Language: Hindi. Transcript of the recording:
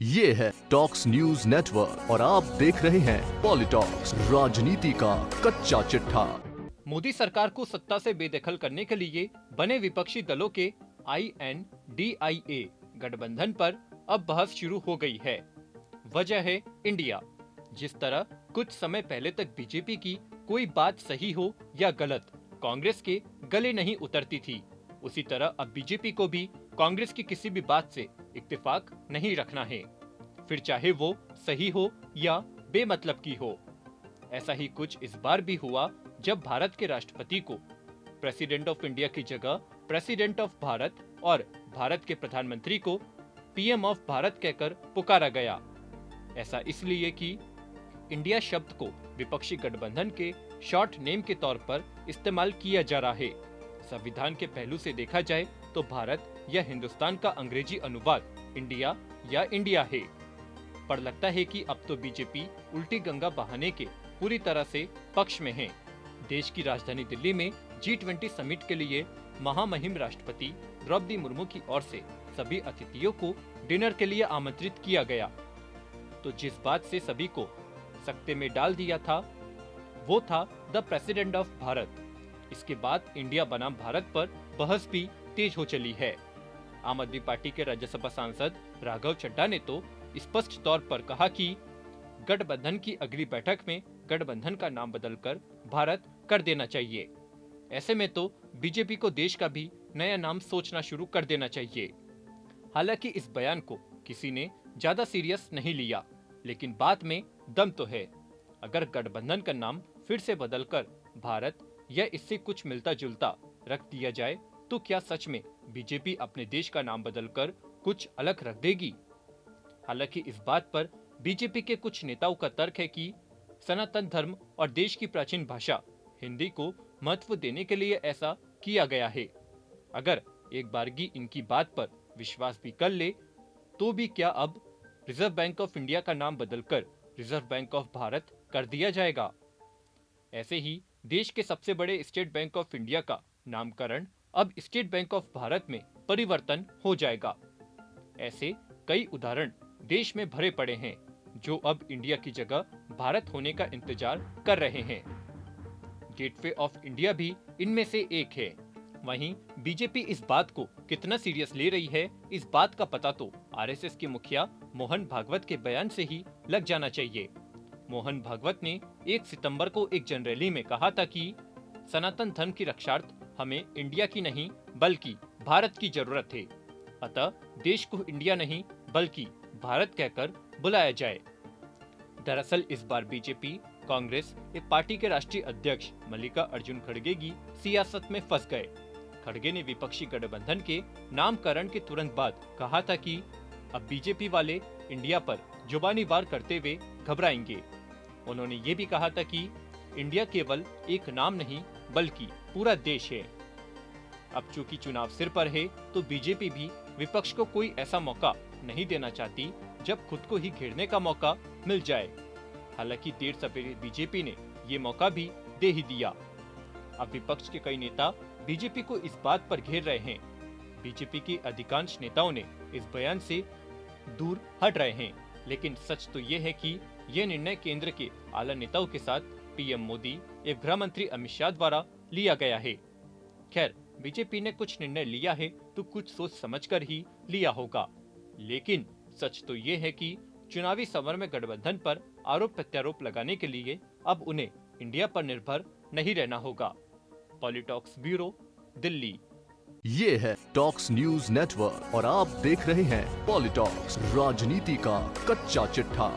ये है टॉक्स न्यूज नेटवर्क और आप देख रहे हैं पॉलिटॉक्स, राजनीति का कच्चा चिट्ठा। मोदी सरकार को सत्ता से बेदखल करने के लिए बने विपक्षी दलों के INDIA गठबंधन पर अब बहस शुरू हो गई है। वजह है इंडिया। जिस तरह कुछ समय पहले तक बीजेपी की कोई बात सही हो या गलत कांग्रेस के गले नहीं उतरती थी, उसी तरह अब बीजेपी को भी कांग्रेस की किसी भी बात से इत्तेफाक नहीं रखना है, फिर चाहे वो सही हो या बेमतलब की हो। ऐसा ही कुछ इस बार भी हुआ जब भारत के राष्ट्रपति को प्रेसिडेंट ऑफ इंडिया की जगह प्रेसिडेंट ऑफ भारत और भारत के प्रधानमंत्री को PM ऑफ भारत कहकर पुकारा गया। ऐसा इसलिए कि इंडिया शब्द को विपक्षी गठबंधन के शॉर्ट नेम के तौर पर इस्तेमाल किया जा रहा है। संविधान के पहलू से देखा जाए तो भारत या हिंदुस्तान का अंग्रेजी अनुवाद इंडिया या इंडिया है, पर लगता है कि अब तो बीजेपी उल्टी गंगा बहाने के पूरी तरह से पक्ष में है। देश की राजधानी दिल्ली में G20 समिट के लिए महामहिम राष्ट्रपति द्रौपदी मुर्मू की ओर से सभी अतिथियों को डिनर के लिए आमंत्रित किया गया, तो जिस बात से सभी को सकते में डाल दिया था वो था द प्रेसिडेंट ऑफ भारत। इसके बाद इंडिया बनाम भारत पर बहस भी तेज हो चली है। आम आदमी पार्टी के राज्यसभा सांसद राघव चड्ढा ने तो स्पष्ट तौर पर कहा कि गठबंधन की अगली बैठक में गठबंधन का नाम बदलकर भारत कर देना चाहिए। ऐसे में तो बीजेपी को देश का भी नया नाम सोचना शुरू कर देना चाहिए। हालांकि इस बयान को किसी ने ज्यादा सीरियस नहीं लिया, लेकिन बात में दम तो है। अगर गठबंधन का नाम फिर से बदलकर भारत या इससे कुछ मिलता जुलता रख दिया जाए तो क्या सच में बीजेपी अपने देश का नाम बदलकर कुछ अलग रख देगी? हालांकि इस बात पर बीजेपी के कुछ नेताओं का तर्क है कि सनातन धर्म और देश की प्राचीन भाषा हिंदी को महत्व देने के लिए ऐसा किया गया है। अगर एक बारगी इनकी बात पर विश्वास भी कर ले तो भी क्या अब रिजर्व बैंक ऑफ इंडिया का नाम बदलकर रिजर्व बैंक ऑफ भारत कर दिया जाएगा? ऐसे ही देश के सबसे बड़े स्टेट बैंक ऑफ इंडिया का नामकरण अब स्टेट बैंक ऑफ भारत में परिवर्तन हो जाएगा। ऐसे कई उदाहरण देश में भरे पड़े हैं जो अब इंडिया की जगह भारत होने का इंतजार कर रहे हैं। गेटवे ऑफ इंडिया भी इनमें से एक है। वहीं बीजेपी इस बात को कितना सीरियस ले रही है, इस बात का पता तो RSS के मुखिया मोहन भागवत के बयान से ही लग जाना चाहिए। मोहन भागवत ने 1 सितंबर को एक जनरैली में कहा था कि सनातन धर्म की रक्षार्थ हमें इंडिया की नहीं बल्कि भारत की जरूरत है, अतः देश को इंडिया नहीं बल्कि भारत कहकर बुलाया जाए। दरअसल इस बार बीजेपी कांग्रेस एक पार्टी के राष्ट्रीय अध्यक्ष मल्लिकार्जुन खड़गे की सियासत में फंस गए। खड़गे ने विपक्षी गठबंधन के नामकरण के तुरंत बाद कहा था कि अब बीजेपी वाले इंडिया पर जुबानी वार करते हुए घबराएंगे। उन्होंने ये भी कहा था कि इंडिया केवल एक नाम नहीं बल्कि पूरा देश है। अब चूंकि चुनाव सिर पर है तो बीजेपी भी विपक्ष को कोई ऐसा मौका नहीं देना चाहती जब खुद को ही घेरने का मौका मिल जाए। हालांकि देर सवेरे बीजेपी ने ये मौका भी दे ही दिया। अब विपक्ष के कई नेता बीजेपी को इस बात पर घेर रहे हैं। बीजेपी के अधिकांश नेताओं ने इस बयान से दूर हट रहे हैं, लेकिन सच तो ये है कि यह निर्णय केंद्र के आला नेताओं के साथ PM मोदी एवं गृह मंत्री अमित शाह द्वारा लिया गया है। खैर, बीजेपी ने कुछ निर्णय लिया है तो कुछ सोच समझकर ही लिया होगा, लेकिन सच तो ये है कि चुनावी समर में गठबंधन पर आरोप प्रत्यारोप लगाने के लिए अब उन्हें इंडिया पर निर्भर नहीं रहना होगा। पॉलिटॉक्स ब्यूरो, दिल्ली। ये है टॉक्स न्यूज नेटवर्क और आप देख रहे हैं पॉलिटॉक्स, राजनीति का कच्चा चिट्ठा।